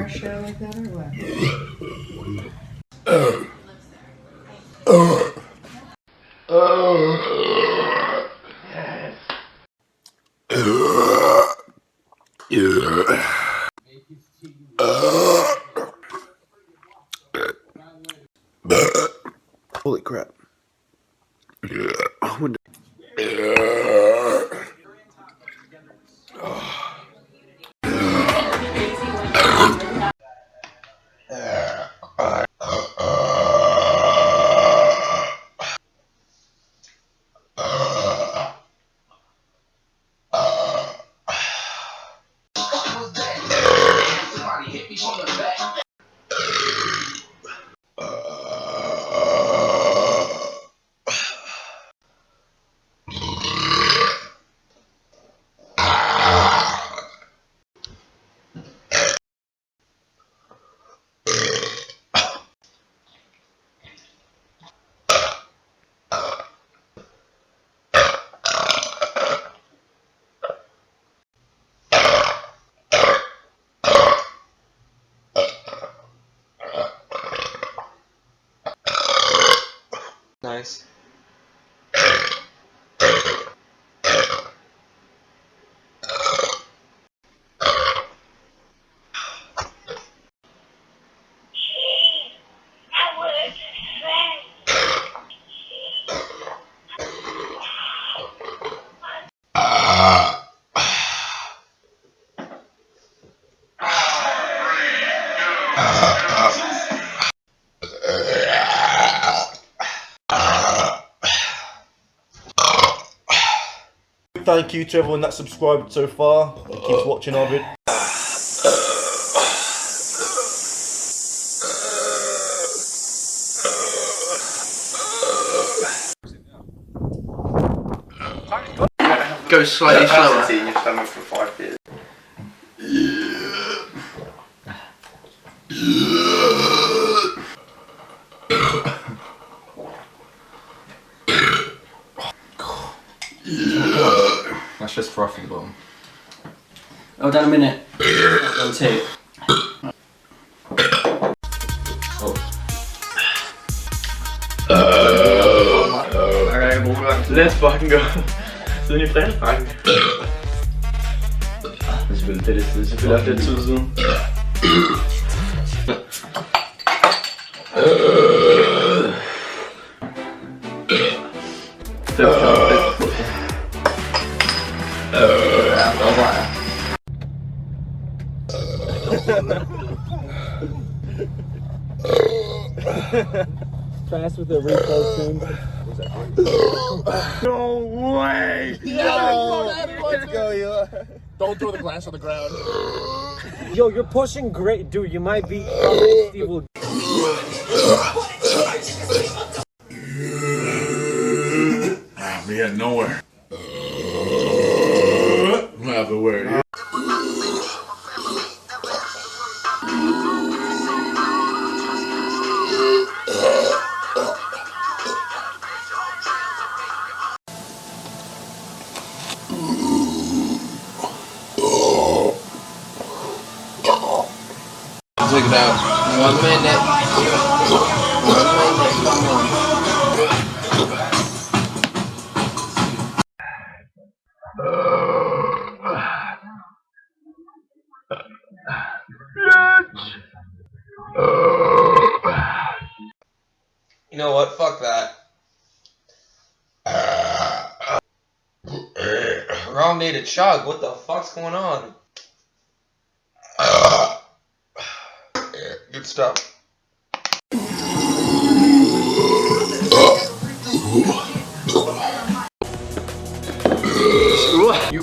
Show like that or what? Holy crap. Nice. Thank you to everyone that subscribed so far and keeps watching our vid. Go slightly slower. In your stomach for 5 years. That's just frothing the bottom. Oh, down a minute. One, two. Let's fucking go. Så är ni främfang. Ich will auf der zu so. Fast with the repo soon. No way! Yo! Let's go, yo. Don't throw the glass on the ground. Yo, you're pushing great, dude. You might be Steve will. We had nowhere. I'm gonna have to wear it. Check it out. 1 minute. 1 minute. Come on. You know what? Fuck that. Wrong day to chug. What the fuck's going on? Good stuff. You.